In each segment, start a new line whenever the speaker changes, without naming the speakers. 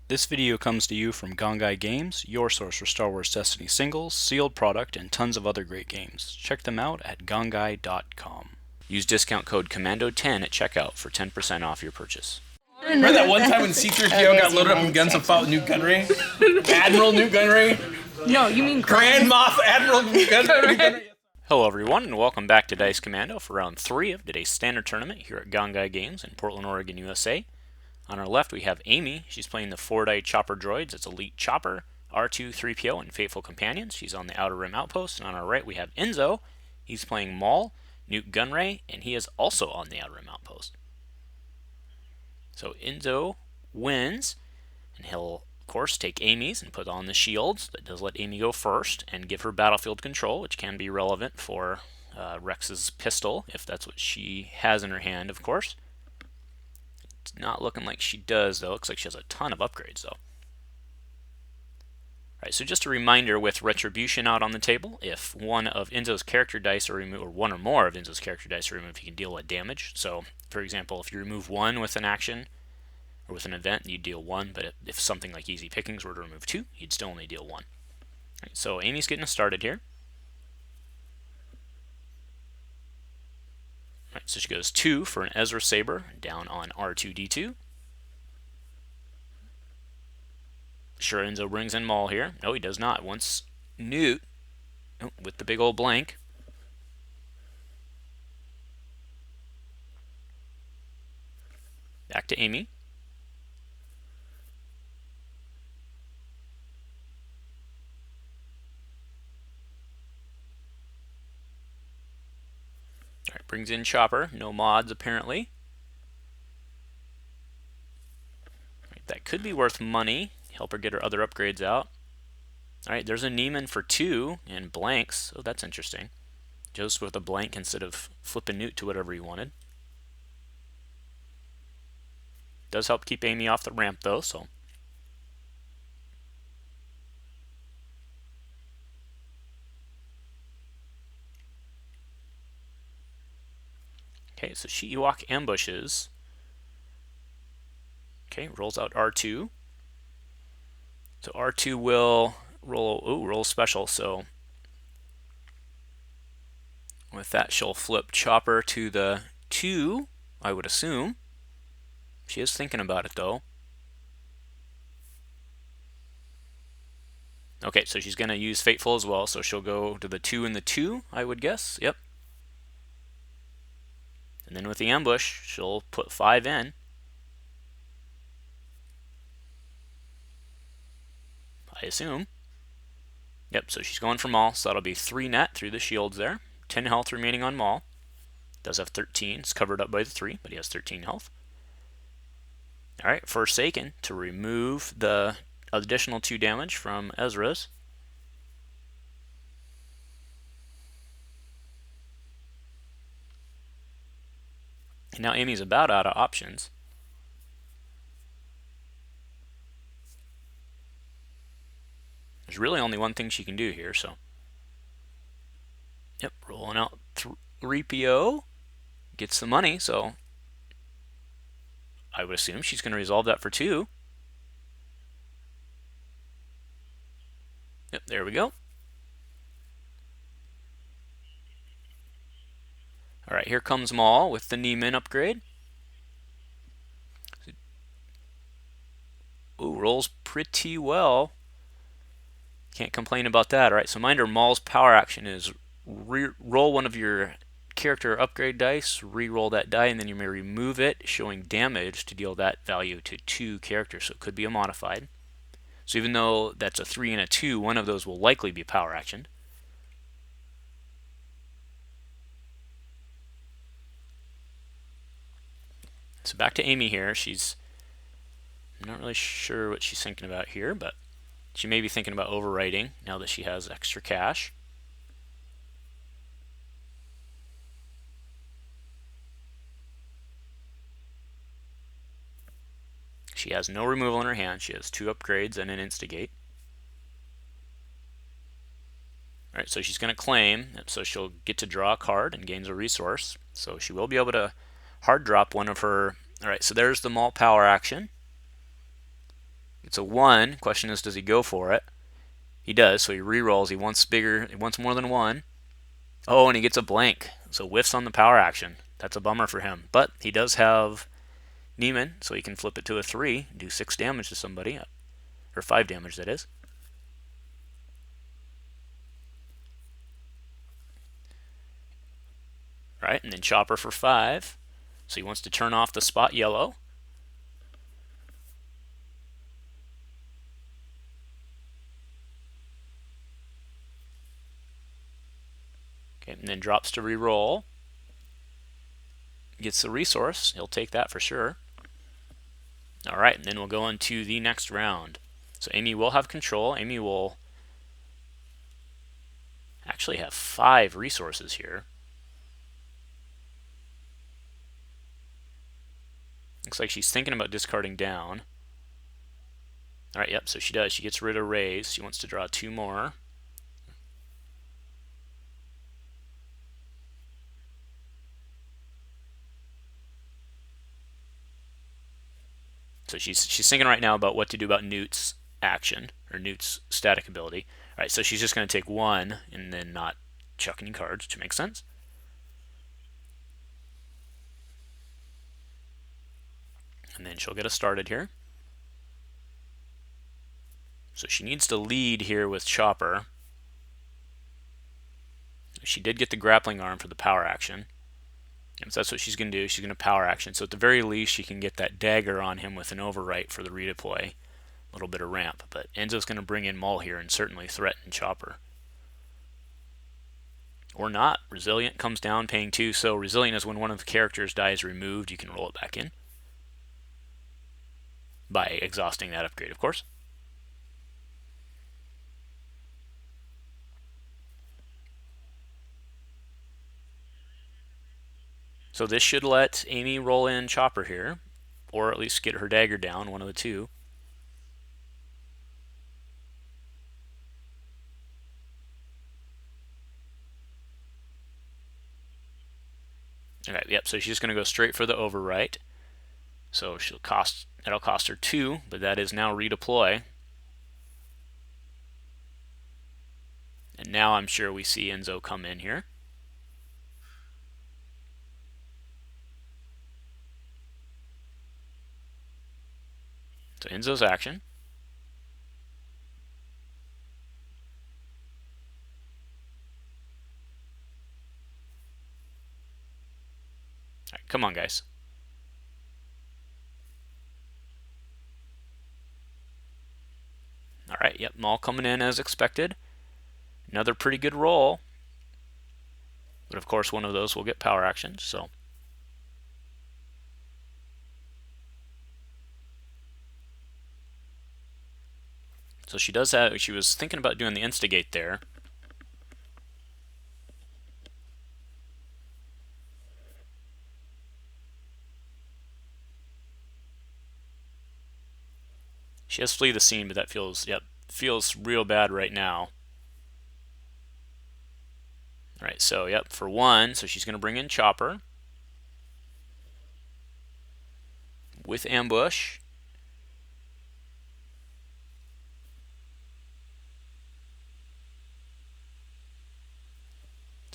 This video comes to you from Gongaii Games, your source for Star Wars Destiny singles, sealed product, and tons of other great games. Check them out at gongaii.com. Use discount code COMMANDO10 at checkout for 10% off your purchase.
Remember that one time when C-3PO got loaded up in guns and fought with Newt Gunray? Admiral Newt Gunray?
No, you mean
Grand Moff Admiral Newt Gunray?
Hello everyone, and welcome back to Dice Commando for round 3 of today's standard tournament here at Gongaii Games in Portland, Oregon, USA. On our left we have Amy. She's playing the 4-die Chopper droids. It's Elite Chopper, R2, 3PO, and Faithful Companions. She's on the Outer Rim Outpost. And on our right we have Enzo. He's playing Maul, Newt Gunray, and he is also on the Outer Rim Outpost. So Enzo wins, and he'll of course take Amy's and put on the shields. That does let Amy go first and give her battlefield control, which can be relevant for Rex's pistol, if that's what she has in her hand, of course. It's not looking like she does, though. Looks like she has a ton of upgrades, though. Alright, so just a reminder, with Retribution out on the table, if one of Enzo's character dice are removed, or one or more of Enzo's character dice are removed, he can deal a damage. So, for example, if you remove one with an action, or with an event, you'd deal 1, but if something like Easy Pickings were to remove 2, you'd still only deal 1. Right, so Amy's getting us started here. Right, so she goes 2 for an Ezra Saber down on R2-D2. Sure, Enzo brings in Maul here. No, he does not. Once Newt, with the big old blank. Back to Amy. Alright, brings in Chopper. No mods, apparently. Right, that could be worth money. Help her get her other upgrades out. Alright, there's a Neiman for 2 and blanks. Oh, that's interesting. Just with a blank instead of flipping Newt to whatever he wanted. Does help keep Amy off the ramp, though, so. Okay, so she Ewok ambushes. Okay, rolls out R2. So R2 will roll special, so with that she'll flip Chopper to the 2, I would assume. She is thinking about it, though. Okay, so she's going to use Fateful as well, so she'll go to the 2 and the 2, I would guess. Yep. And then with the ambush, she'll put 5 in. I assume. Yep, so she's going for Maul, so that'll be 3 net through the shields there. 10 health remaining on Maul. Does have 13. It's covered up by the 3, but he has 13 health. Alright, Forsaken to remove the additional 2 damage from Ezra's. And now Amy's about out of options. There's really only one thing she can do here, so. Yep, rolling out 3PO. Gets the money, so I would assume she's going to resolve that for 2. Yep, there we go. Alright, here comes Maul with the Neiman upgrade. Ooh, rolls pretty well. Can't complain about that. Alright, so reminder, Maul's power action is roll one of your character upgrade dice, re-roll that die, and then you may remove it, showing damage to deal that value to 2 characters, so it could be a modified. So even though that's a 3 and a 2, one of those will likely be power actioned. So back to Amy here. I'm not really sure what she's thinking about here, but she may be thinking about overwriting now that she has extra cash. She has no removal in her hand. She has 2 upgrades and an instigate. Alright, so she's going to claim, so she'll get to draw a card and gains a resource. So she will be able to hard drop one of her. Alright, so there's the Maul power action. It's a 1. Question is, does he go for it? He does, so he re-rolls. He wants bigger. He wants more than 1. Oh, and he gets a blank. So whiffs on the power action. That's a bummer for him. But he does have Neiman, so he can flip it to a 3, do 6 damage to somebody. Or 5 damage, that is. Right, and then Chopper for 5. So he wants to turn off the spot yellow. Okay, and then drops to re-roll. Gets the resource. He'll take that for sure. All right, and then we'll go on to the next round. So Amy will have control. Amy will actually have 5 resources here. Looks like she's thinking about discarding down. All right, yep, so she does. She gets rid of raise. She wants to draw 2 more. So she's thinking right now about what to do about Newt's action, or Newt's static ability. All right, so she's just going to take 1 and then not chuck any cards, which makes sense. And then she'll get us started here. So she needs to lead here with Chopper. She did get the grappling arm for the power action. And so that's what she's going to do. She's going to power action. So at the very least, she can get that dagger on him with an overwrite for the redeploy. A little bit of ramp. But Enzo's going to bring in Maul here and certainly threaten Chopper. Or not. Resilient comes down, paying 2. So Resilient is when one of the characters' die is removed, you can roll it back in. By exhausting that upgrade, of course. So this should let Amy roll in Chopper here, or at least get her dagger down, one of the two. Okay, yep, so she's going to go straight for the overwrite. So that'll cost her 2, but that is now redeploy. And now I'm sure we see Enzo come in here. So Enzo's action. All right, come on, guys. All right, yep, Maul coming in as expected. Another pretty good roll. But of course, one of those will get power actions, so. So she does have, she was thinking about doing the instigate there. She has flee the scene, but that feels real bad right now. All right, so yep, for 1, so she's going to bring in Chopper with ambush.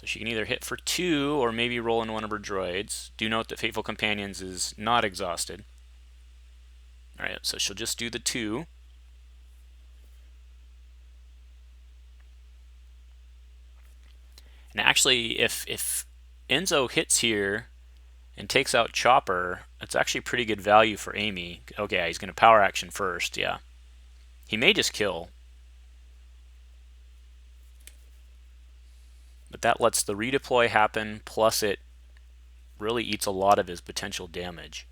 So she can either hit for 2 or maybe roll in one of her droids. Do note that Fateful Companions is not exhausted. All right, so she'll just do the 2. And actually, if Enzo hits here and takes out Chopper, that's actually pretty good value for Amy. Okay, he's going to power action first, yeah. He may just kill. But that lets the redeploy happen, plus it really eats a lot of his potential damage.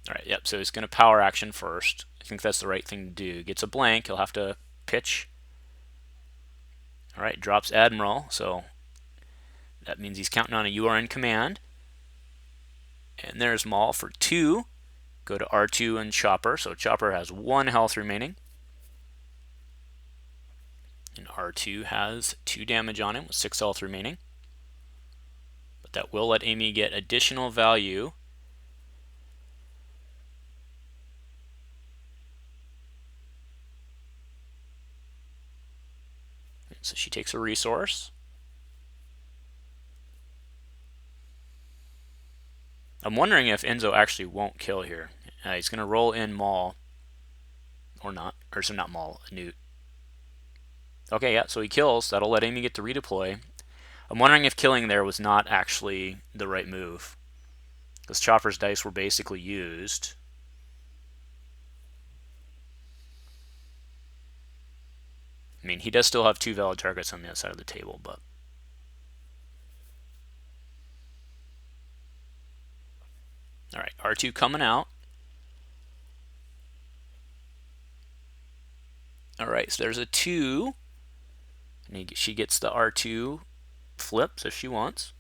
All right, yep, so he's going to power action first. I think that's the right thing to do. Gets a blank, he'll have to pitch. All right, drops Admiral, so that means he's counting on a URN command. And there's Maul for 2. Go to R2 and Chopper, so Chopper has 1 health remaining. And R2 has 2 damage on him with 6 health remaining. But that will let Amy get additional value so she takes a resource. I'm wondering if Enzo actually won't kill here. He's going to roll in Maul. Or not. Or so not Maul, Newt. Okay, yeah, so he kills. That'll let Amy get to redeploy. I'm wondering if killing there was not actually the right move. Because Chopper's dice were basically used. I mean, he does still have 2 valid targets on the other side of the table, but... Alright, R2 coming out. Alright, so there's a 2. And she gets the R2 flips if she wants.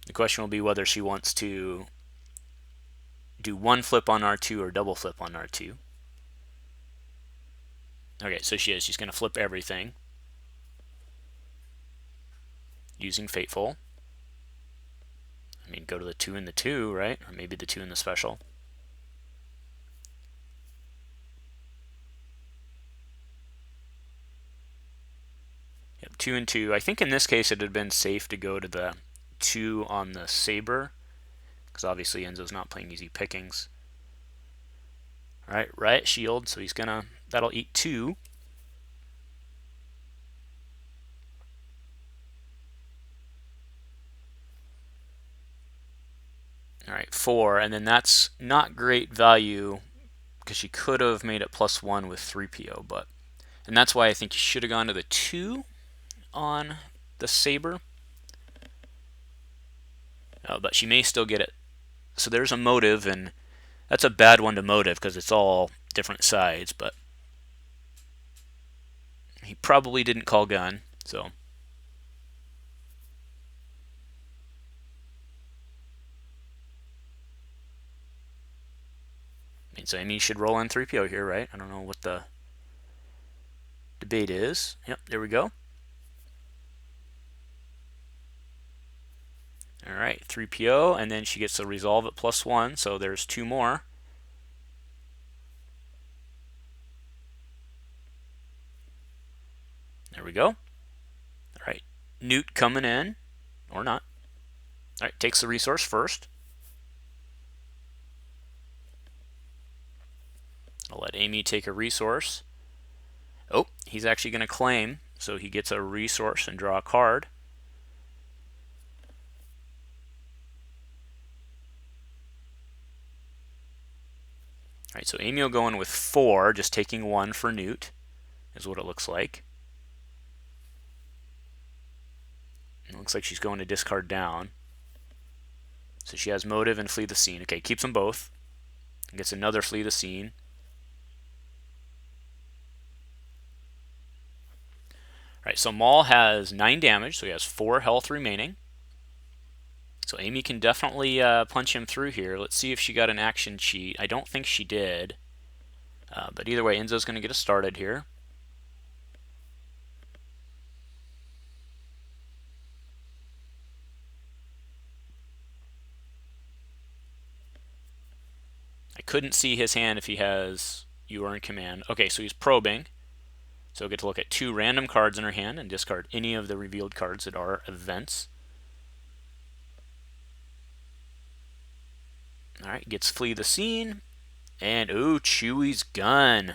The question will be whether she wants to do 1 flip on R2 or double flip on R2. Okay, so she is. She's going to flip everything using Fateful. I mean, go to the 2 and the 2, right? Or maybe the 2 and the special. Yep, 2 and 2. I think in this case it had been safe to go to the 2 on the Saber, because obviously Enzo's not playing easy pickings. Alright, Riot Shield, so he's gonna... that'll eat 2. Alright, 4, and then that's not great value, because she could have made it +1 with 3PO, but... And that's why I think you should have gone to the 2 on the Saber. But she may still get it. So there's a motive, and that's a bad one to motive because it's all different sides, but he probably didn't call gun, so. So Amy should roll in 3PO here, right? I don't know what the debate is. Yep, there we go. Alright, 3PO, and then she gets to resolve at +1, so there's 2 more. There we go. Alright, Newt coming in, or not. Alright, takes the resource first. I'll let Amy take a resource. Oh, he's actually going to claim, so he gets a resource and draw a card. Alright, so Amy will go in with 4, just taking 1 for Newt, is what it looks like. It looks like she's going to discard down. So she has motive and flee the scene. Okay, keeps them both. Gets another flee the scene. Alright, so Maul has 9 damage, so he has 4 health remaining. So Amy can definitely punch him through here. Let's see if she got an action cheat. I don't think she did. But either way, Enzo's going to get us started here. I couldn't see his hand if he has You Are in Command. Okay, so he's probing. So we'll get to look at 2 random cards in her hand and discard any of the revealed cards that are events. Alright, gets Flee the Scene. And, ooh, Chewie's gun.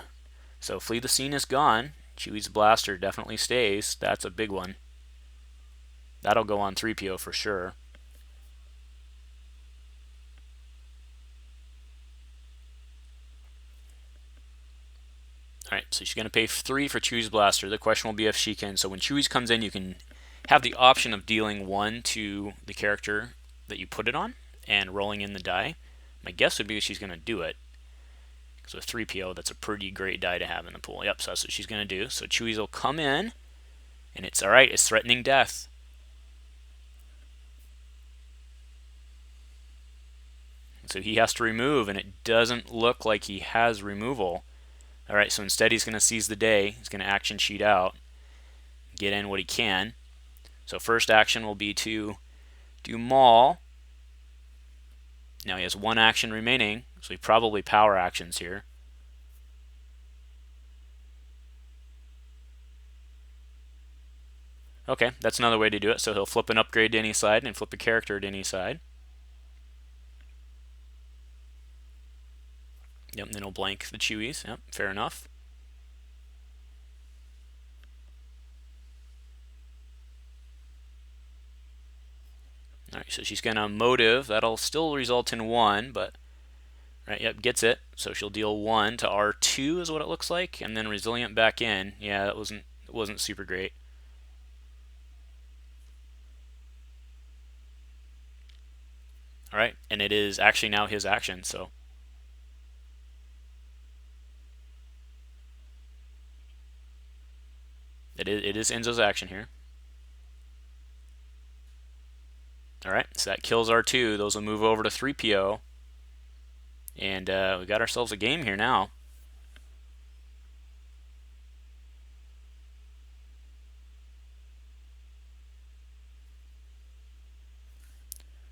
So Flee the Scene is gone. Chewie's blaster definitely stays. That's a big one. That'll go on 3PO for sure. Alright, so she's going to pay 3 for Chewie's blaster. The question will be if she can. So when Chewie's comes in, you can have the option of dealing 1 to the character that you put it on and rolling in the die. My guess would be that she's going to do it. So with 3PO, that's a pretty great die to have in the pool. Yep, so that's what she's going to do. So Chewie's will come in, and it's alright, it's threatening death. So he has to remove, and it doesn't look like he has removal. Alright, so instead he's going to seize the day. He's going to action sheet out, get in what he can. So first action will be to do Maul. Now he has 1 action remaining, So he probably power actions here. Okay, that's another way to do it. So he'll flip an upgrade to any side and flip a character to any side. Yep, and then he'll blank the Chewies. Yep, fair enough. Alright, so she's going to motive. That'll still result in 1, but... Right, yep, gets it. So she'll deal 1 to R2 is what it looks like, and then resilient back in. Yeah, that wasn't super great. Alright, and it is actually now his action, so... It is Enzo's action here. Alright, so that kills R2. Those will move over to 3PO. And we got ourselves a game here now.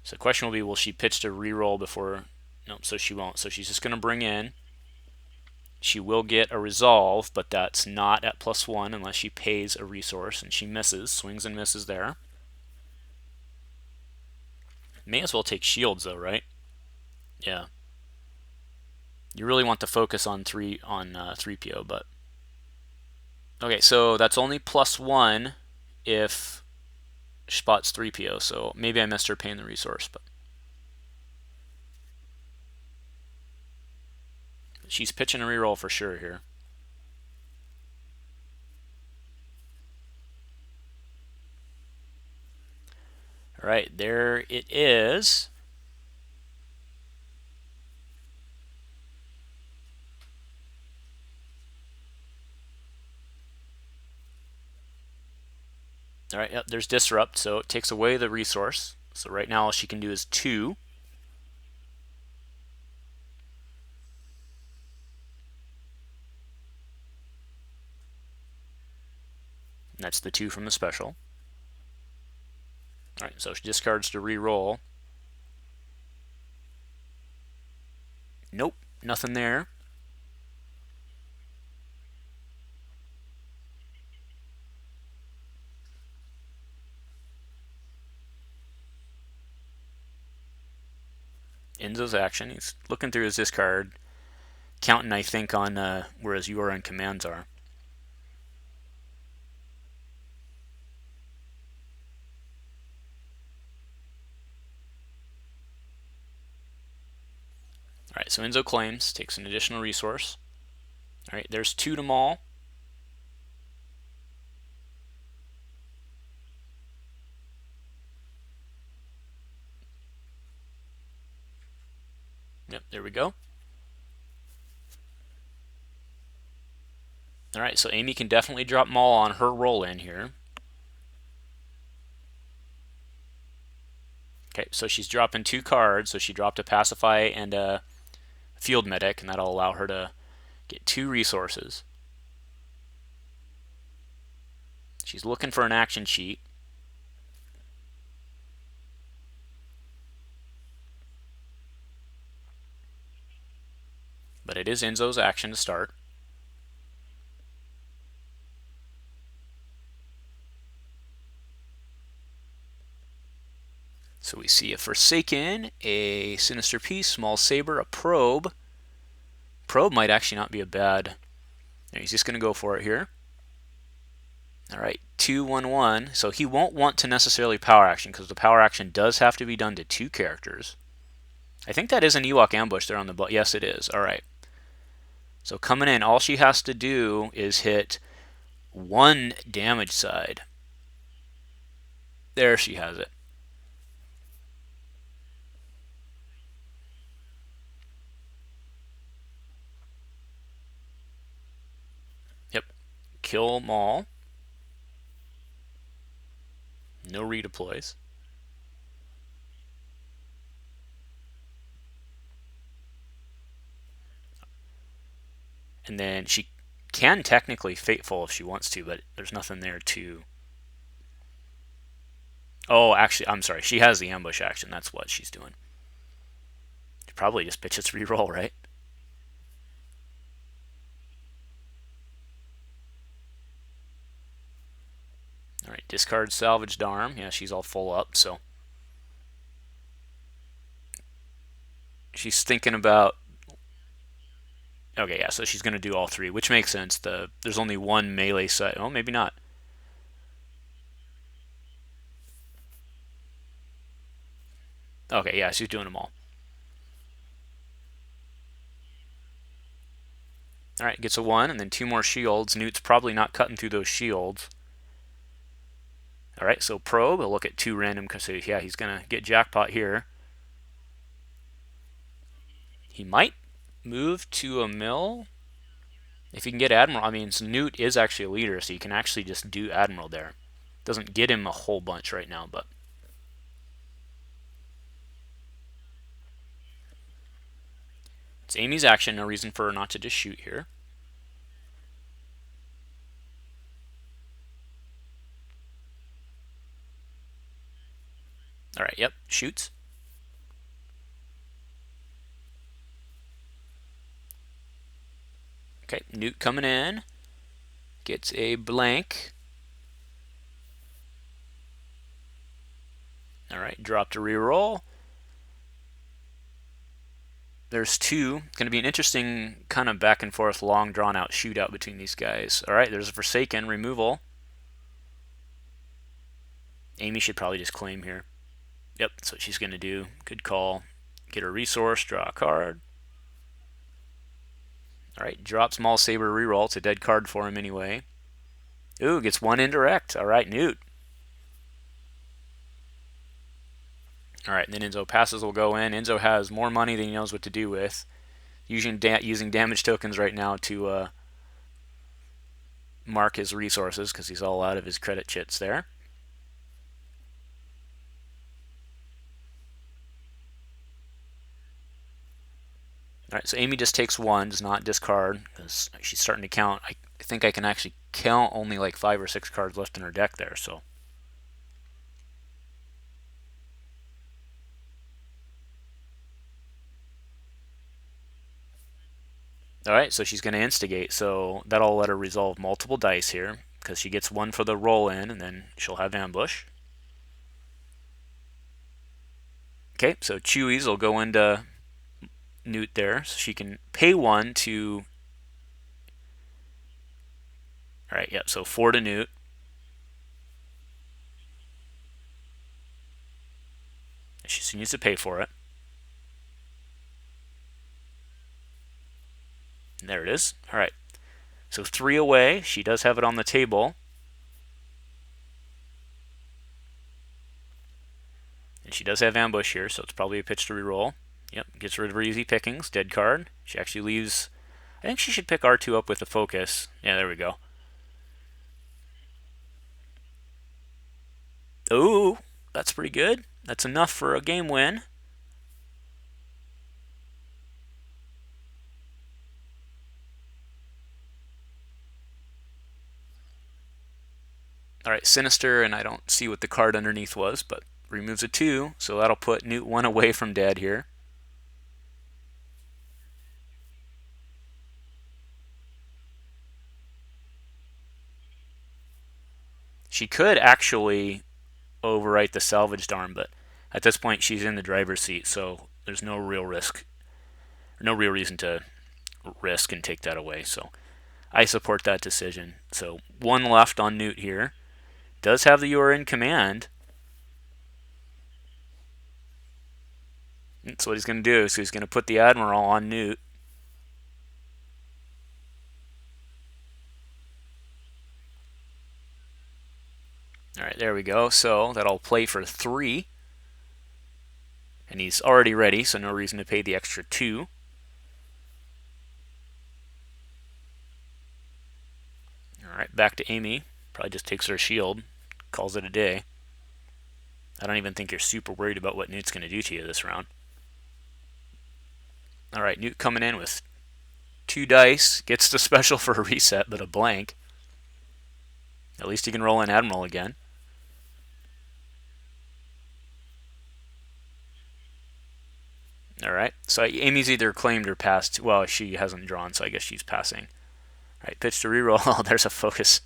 So the question will be, will she pitch to reroll before... Nope, so she won't. So she's just going to bring in. She will get a resolve, but that's not at +1 unless she pays a resource, and she misses. Swings and misses there. May as well take shields though, right? Yeah. You really want to focus on 3PO, but okay. So that's only +1 if she spots 3PO. So maybe I missed her paying the resource, but she's pitching a reroll for sure here. All right, there it is. All right, yep, there's disrupt, so it takes away the resource. So right now all she can do is 2. And that's the 2 from the special. All right, so she discards to re-roll. Nope, nothing there. Enzo's action. He's looking through his discard, counting, I think, on where his URN commands are. All right, so Enzo claims, takes an additional resource. All right, there's 2 to maul. Yep, there we go. All right, so Amy can definitely drop maul on her roll in here. Okay, so she's dropping 2 cards. So she dropped a pacify and a field medic, and that'll allow her to get 2 resources. She's looking for an action sheet. But it is Enzo's action to start. So we see a Forsaken, a Sinister Piece, Small Saber, a Probe. Probe might actually not be a bad... He's just going to go for it here. All right, 2/1/1. So he won't want to necessarily power action because the power action does have to be done to 2 characters. I think that is an Ewok ambush there on the butt. Yes, it is. All right. So coming in, all she has to do is hit 1 damage side. There she has it. Yep. Kill Maul. No redeploys. And then she can technically Fateful if she wants to, but there's nothing there to... Oh, actually, I'm sorry. She has the ambush action. That's what she's doing. Probably just pitch its reroll, right? All right, discard salvaged arm. Yeah, she's all full up, so she's thinking about. Okay, yeah, so she's going to do all three, which makes sense. There's only one melee set. Oh, maybe not. Okay, yeah, she's doing them all. All right, gets a 1, and then 2 more shields. Newt's probably not cutting through those shields. All right, so probe. We'll look at 2 random. So yeah, he's going to get jackpot here. He might move to a mill. If he can get Admiral, I mean, so Newt is actually a leader, so you can actually just do Admiral there. Doesn't get him a whole bunch right now, but it's Amy's action. No reason for her not to just shoot here. All right, yep, shoots. Okay, Newt coming in. Gets a blank. All right, drop to reroll. There's 2. It's going to be an interesting kind of back and forth, long drawn out shootout between these guys. All right, there's a Forsaken removal. Amy should probably just claim here. Yep, that's what she's going to do. Good call. Get a resource, draw a card. All right, drop Small Saber reroll. It's a dead card for him anyway. Ooh, gets 1 indirect. All right, Newt. All right, and then Enzo passes will go in. Enzo has more money than he knows what to do with. Using damage tokens right now to mark his resources because he's all out of his credit chits there. All right, so Amy just takes 1, does not discard because she's starting to count. I think I can actually count only like 5 or 6 cards left in her deck there, so. All right, so she's going to instigate, so that'll let her resolve multiple dice here because she gets 1 for the roll in, and then she'll have ambush. Okay, so Chewies will go into Newt there, so she can pay 1 to. All right, yep, so 4 to Newt. She needs to pay for it. And there it is. All right, so 3 away. She does have it on the table. And she does have ambush here, so it's probably a pitch to reroll. Yep, gets rid of her easy pickings. Dead card. She actually leaves. I think she should pick R2 up with the focus. Yeah, there we go. Ooh, that's pretty good. That's enough for a game win. All right, Sinister, and I don't see what the card underneath was, but removes a 2, so that'll put Newt 1 away from Dad here. She could actually overwrite the salvaged arm, but at this point she's in the driver's seat, so there's no real risk, no real reason to risk and take that away. So I support that decision. So 1 left on Newt here. Does have the "You are in command." That's what he's going to do. So he's going to put the Admiral on Newt. All right, there we go. So that'll play for 3. And he's already ready, so no reason to pay the extra 2. All right, back to Amy. Probably just takes her shield, calls it a day. I don't even think you're super worried about what Newt's going to do to you this round. All right, Newt coming in with 2 dice. Gets the special for a reset, but a blank. At least he can roll in Admiral again. All right. So Amy's either claimed or passed. Well, she hasn't drawn, so I guess she's passing. All right. Pitch to reroll. Oh, there's a focus.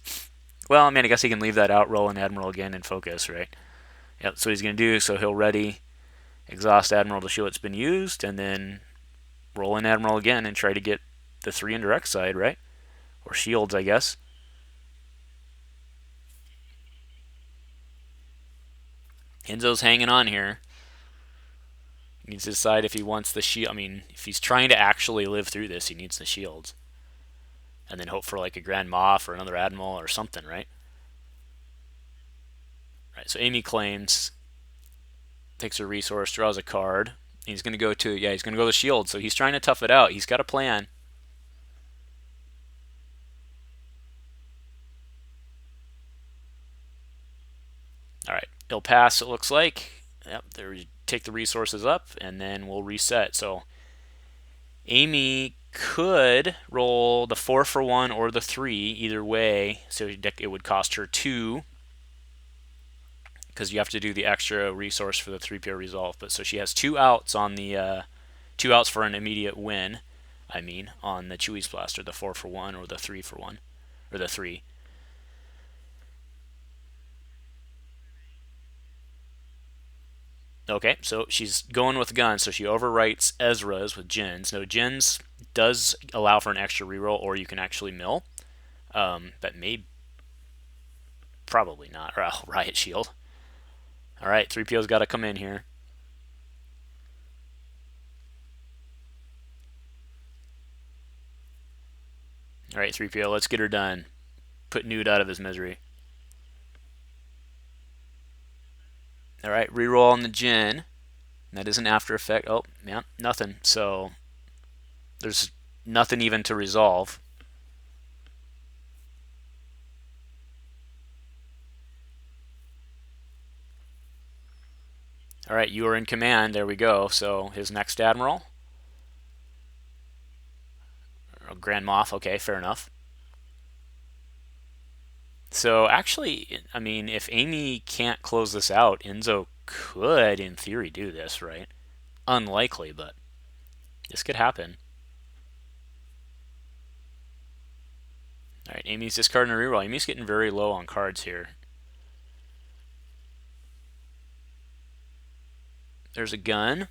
Well, I mean, I guess he can leave that out, roll an Admiral again, and focus, right? Yep. So he's going to do. So he'll ready, exhaust Admiral to show it's been used, and then roll an Admiral again and try to get the 3 indirect side, right? Or shields, I guess. Enzo's hanging on here. He needs to decide if he wants the shield. I mean, if he's trying to actually live through this, he needs the shields. And then hope for like a Grand Moff or another Admiral or something, right? Right, so Amy claims, takes a resource, draws a card. He's going to go to, he's going to go to shield. So he's trying to tough it out. He's got a plan. All right, he'll pass, it looks like. Yep, there, take the resources up, and then we'll reset. So Amy could roll the 4 for 1 or the 3, either way. So it would cost her 2, because you have to do the extra resource for the 3PO resolve. But so she has 2 outs on the 2 outs for an immediate win. I mean, on the Chewie's Blaster, the 4 for 1 or the 3 for 1, or the 3. Okay, so she's going with guns, so she overwrites Ezra's with Jin's. Now, Jin's does allow for an extra reroll, or you can actually mill. But probably not. Or Riot Shield. All right, 3PO's got to come in here. All right, 3PO, let's get her done. Put Nude out of his misery. All right, reroll on the Jin. That is an after effect. Oh, yeah, nothing. So there's nothing even to resolve. All right, you are in command. There we go. So his next Admiral. Grand Moff. Okay, fair enough. So actually, I mean, if Amy can't close this out, Enzo could, in theory, do this, right? Unlikely, but this could happen. All right, Amy's discarding a reroll. Amy's getting very low on cards here. There's a gun.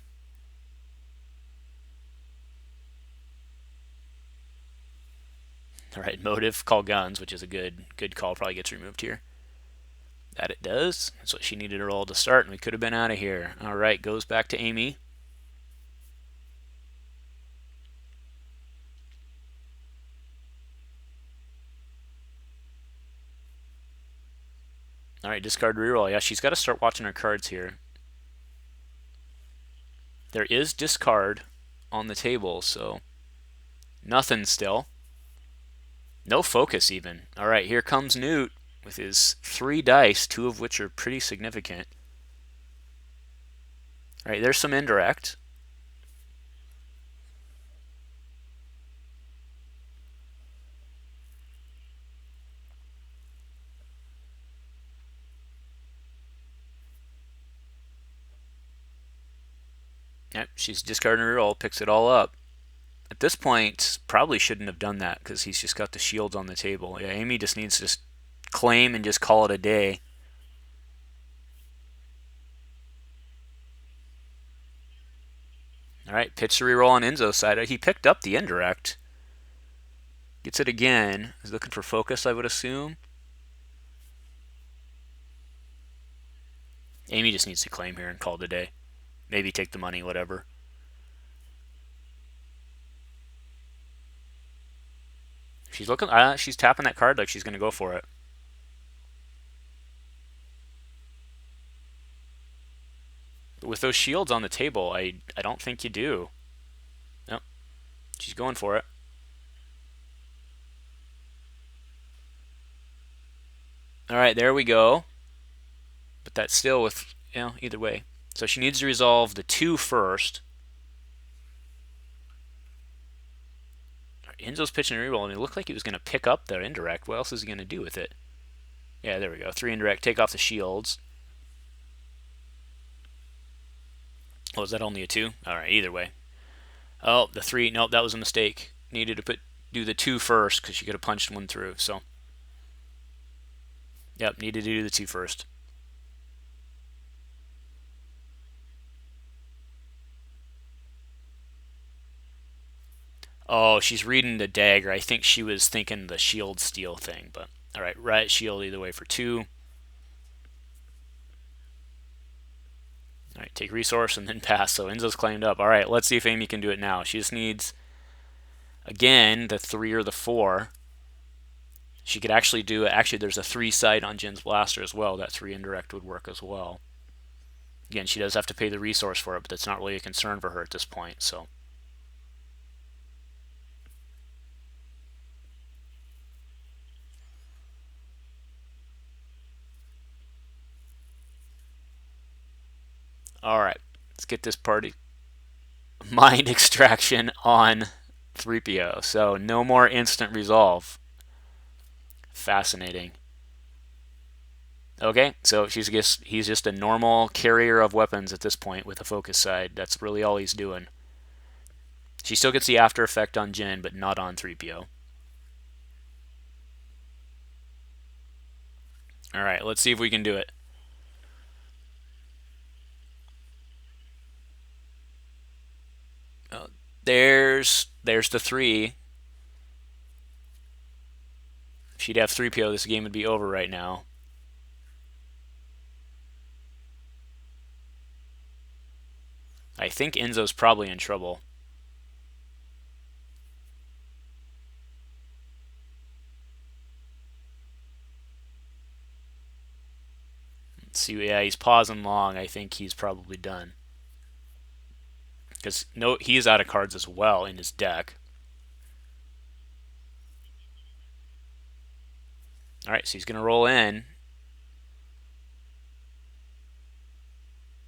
All right, motive, call guns, which is a good call. Probably gets removed here. That it does. That's what she needed to roll to start, and we could have been out of here. All right, goes back to Amy. All right, discard reroll. Yeah, she's got to start watching her cards here. There is discard on the table, so nothing still. No focus even. All right, here comes Newt with his 3 dice, 2 of which are pretty significant. All right, there's some indirect. Yep, she's discarding her roll, picks it all up. At this point, probably shouldn't have done that because he's just got the shields on the table. Yeah, Amy just needs to claim and just call it a day. All right, pitch the reroll on Enzo's side. He picked up the indirect. Gets it again. He's looking for focus, I would assume. Amy just needs to claim here and call it a day. Maybe take the money, whatever. She's looking. She's tapping that card like she's going to go for it. But with those shields on the table, I don't think you do. Nope. She's going for it. All right, there we go. But that's still with, either way. So she needs to resolve the 2 first. Enzo's pitching a reroll, and it looked like he was going to pick up the indirect. What else is he going to do with it? Yeah, there we go. 3 indirect. Take off the shields. Oh, was that only a 2? Alright, either way. Oh, the 3. Nope, that was a mistake. Needed to do the 2 first because she could have punched one through. So, yep, needed to do the 2 first. Oh, she's reading the dagger. I think she was thinking the shield steal thing, but alright, right shield either way for 2. Alright, take resource and then pass. So Enzo's claimed up. Alright, let's see if Amy can do it now. She just needs, again, the 3 or the 4. She could actually do it. Actually, there's a 3 sight on Jin's blaster as well. That 3 indirect would work as well. Again, she does have to pay the resource for it, but that's not really a concern for her at this point. So, all right, let's get this party. Mind extraction on 3PO. So no more instant resolve. Fascinating. Okay, so he's just a normal carrier of weapons at this point with a focus side. That's really all he's doing. She still gets the after effect on Jin, but not on 3PO. Alright, let's see if we can do it. There's the 3. If she'd have 3PO, this game would be over right now. I think Enzo's probably in trouble. Let's see, yeah, he's pausing long. I think he's probably done. Because no, he's out of cards as well in his deck. Alright, so he's going to roll in.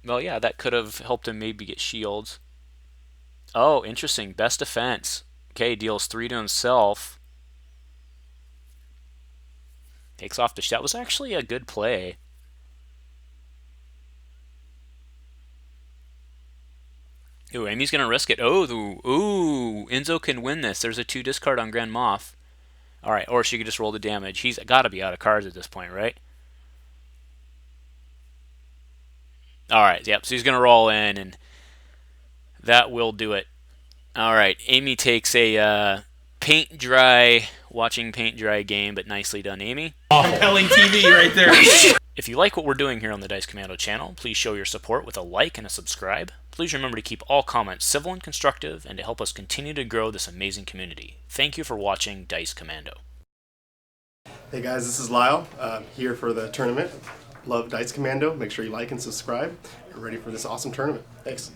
Well, yeah, that could have helped him maybe get shields. Oh, interesting. Best defense. Okay, deals 3 to himself. Takes off the... That was actually a good play. Ooh, Amy's going to risk it. Oh, ooh, Enzo can win this. There's a 2 discard on Grand Moff. Alright, or she could just roll the damage. He's got to be out of cards at this point, right? Alright, yep, so he's going to roll in, and that will do it. Alright, Amy takes a paint dry, watching paint dry game, but nicely done, Amy.
Compelling TV right there.
If you like what we're doing here on the Dice Commando channel, please show your support with a like and a subscribe. Please remember to keep all comments civil and constructive, and to help us continue to grow this amazing community. Thank you for watching Dice Commando.
Hey guys, this is Lyle, here for the tournament. Love Dice Commando. Make sure you like and subscribe. You're ready for this awesome tournament. Thanks.